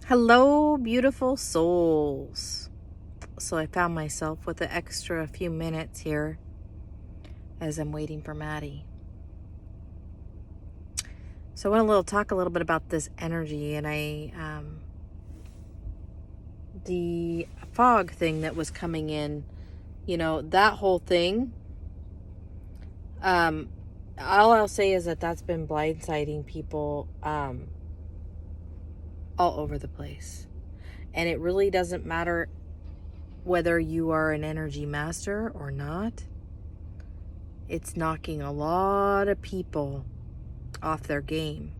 Hello, beautiful souls. So I found myself with an extra few minutes here as I'm waiting for Maddie. So I want to talk a little bit about this energy, and the fog thing that was coming in, that whole thing. All I'll say is that that's been blindsiding people all over the place. And it really doesn't matter whether you are an energy master or not. It's knocking a lot of people off their game.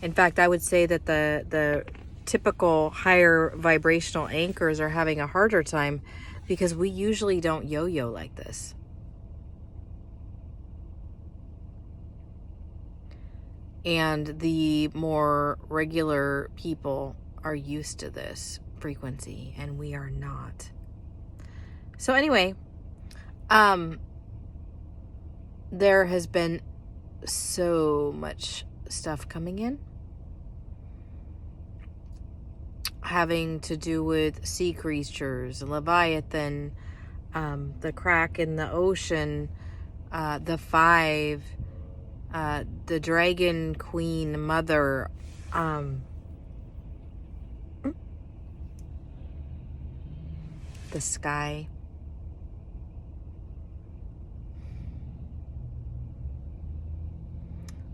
In fact, I would say that the typical higher vibrational anchors are having a harder time because we usually don't yo-yo like this. And the more regular people are used to this frequency, and we are not. So anyway, there has been so much stuff coming in having to do with sea creatures, leviathan, the crack in the ocean, the five, the dragon queen mother, the sky.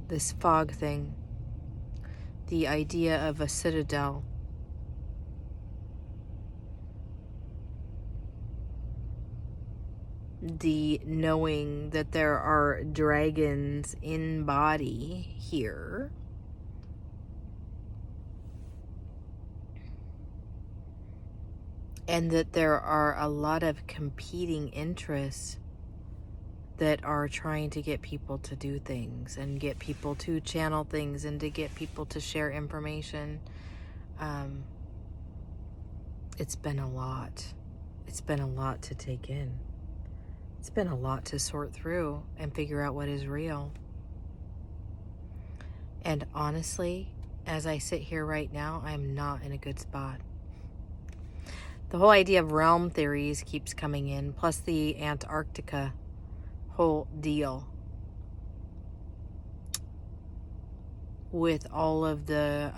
This fog thing, the idea of a citadel, the knowing that there are dragons in body here, and that there are a lot of competing interests that are trying to get people to do things and get people to channel things and to get people to share information. It's been a lot. It's been a lot to take in. It's been a lot to sort through and figure out what is real. And honestly, as I sit here right now, I'm not in a good spot. The whole idea of realm theories keeps coming in, plus the Antarctica whole deal with all of the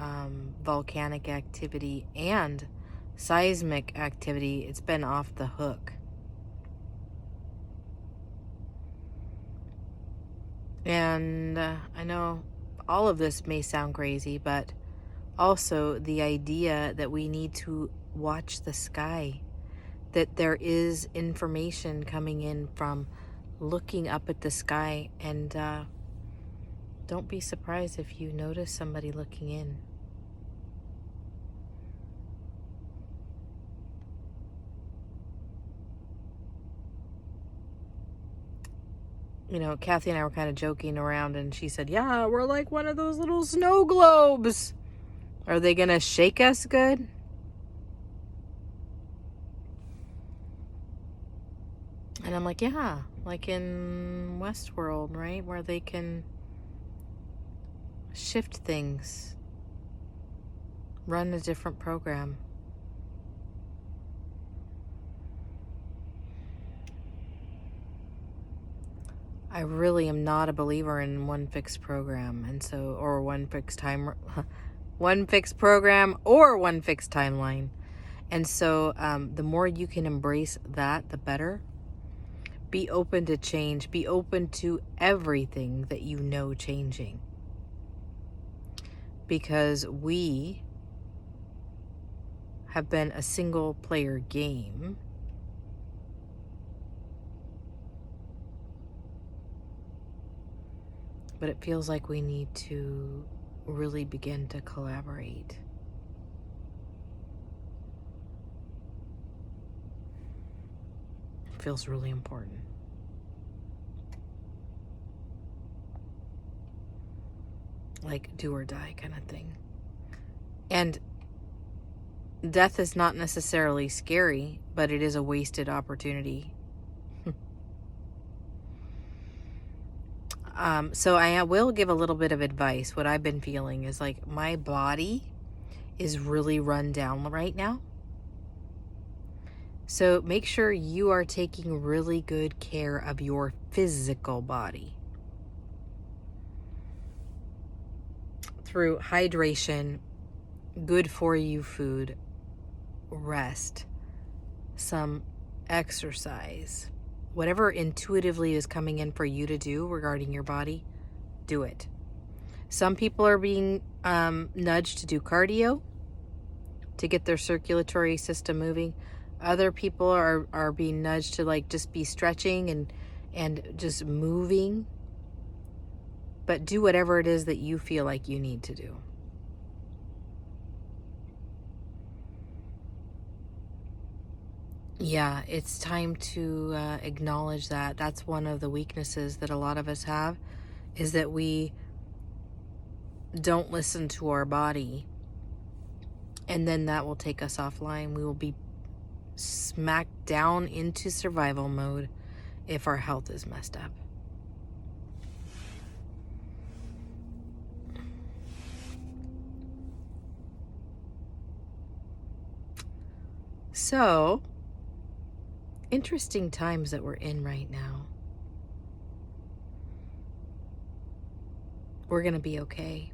volcanic activity and seismic activity. It's been off the hook. And I know all of this may sound crazy, but also the idea that we need to watch the sky, that there is information coming in from looking up at the sky, and don't be surprised if you notice somebody looking in. Kathy and I were kind of joking around, and she said, yeah, we're like one of those little snow globes. Are they gonna shake us good? And I'm like, yeah, like in Westworld, right? Where they can shift things, run a different program. I really am not a believer in one fixed program, or one fixed program or one fixed timeline. And so the more you can embrace that, the better. Be open to change. Be open to everything that you know changing. Because we have been a single player game. But it feels like we need to really begin to collaborate. It feels really important. Like do or die kind of thing. And death is not necessarily scary, but it is a wasted opportunity. So I will give a little bit of advice. What I've been feeling is like my body is really run down right now. So make sure you are taking really good care of your physical body through hydration, good for you food, rest, some exercise, whatever intuitively is coming in for you to do regarding your body, do it. Some people are being nudged to do cardio to get their circulatory system moving. Other people are being nudged to like just be stretching and just moving. But do whatever it is that you feel like you need to do. Yeah, it's time to acknowledge that. That's one of the weaknesses that a lot of us have, is that we don't listen to our body, and then that will take us offline. We will be smacked down into survival mode if our health is messed up. So, interesting times that we're in right now. We're going to be okay.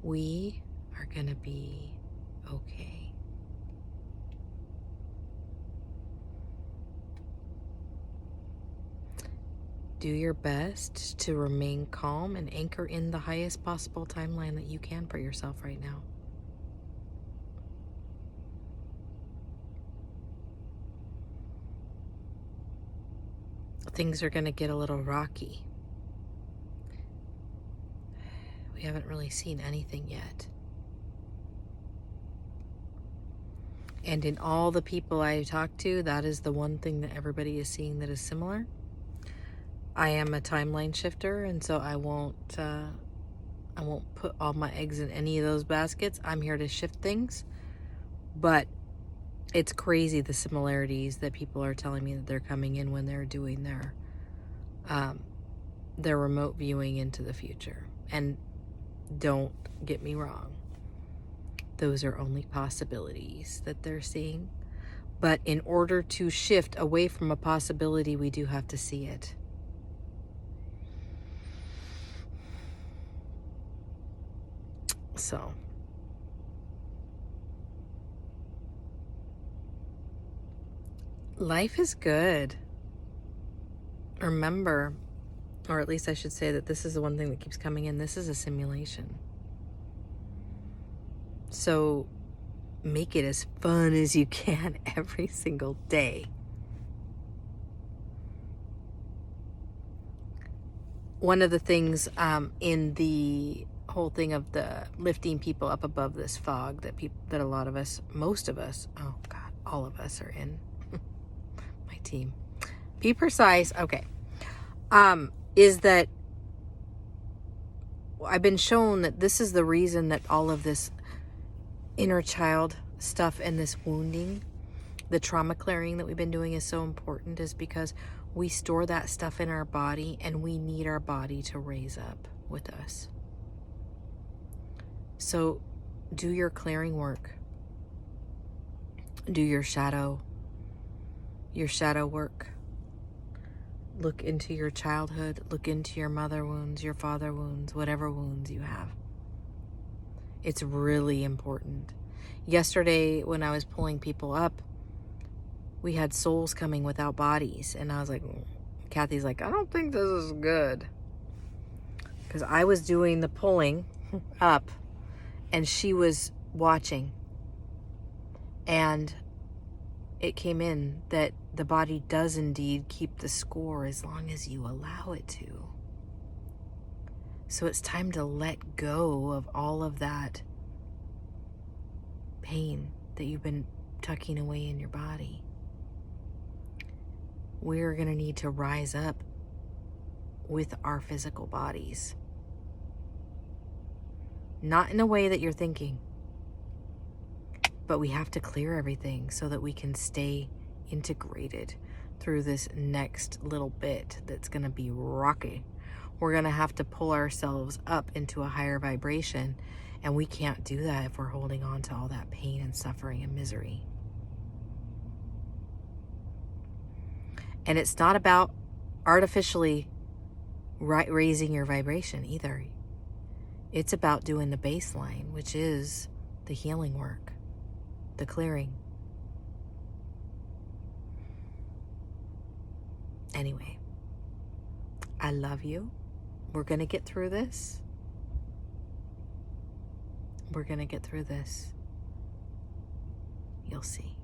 We are going to be okay. Do your best to remain calm and anchor in the highest possible timeline that you can for yourself right now. Things are going to get a little rocky. We haven't really seen anything yet. And in all the people I talk to, that is the one thing that everybody is seeing that is similar. I am a timeline shifter, and so I won't put all my eggs in any of those baskets. I'm here to shift things. But it's crazy the similarities that people are telling me that they're coming in when they're doing their remote viewing into the future. And don't get me wrong, those are only possibilities that they're seeing. But in order to shift away from a possibility, we do have to see it. So life is good. Remember, or at least I should say that this is the one thing that keeps coming in. This is a simulation. So make it as fun as you can every single day. One of the things in the whole thing of the lifting people up above this fog that a lot of us, most of us, oh God, all of us are in. My team. Be precise. Okay. Is that I've been shown that this is the reason that all of this inner child stuff and this wounding, the trauma clearing that we've been doing is so important, is because we store that stuff in our body and we need our body to raise up with us. So do your clearing work. Do your shadow work. Look into your childhood. Look into your mother wounds, your father wounds, whatever wounds you have. It's really important. Yesterday, when I was pulling people up, we had souls coming without bodies. And I was like, Kathy's like, I don't think this is good. Because I was doing the pulling up and she was watching. And it came in that the body does indeed keep the score as long as you allow it to. So it's time to let go of all of that pain that you've been tucking away in your body. We're going to need to rise up with our physical bodies. Not in a way that you're thinking, but we have to clear everything so that we can stay integrated through this next little bit that's going to be rocky. we're going to have to pull ourselves up into a higher vibration. And we can't do that if we're holding on to all that pain and suffering and misery. And it's not about artificially raising your vibration either. It's about doing the baseline, which is the healing work, the clearing. Anyway, I love you. We're going to get through this. We're going to get through this. You'll see.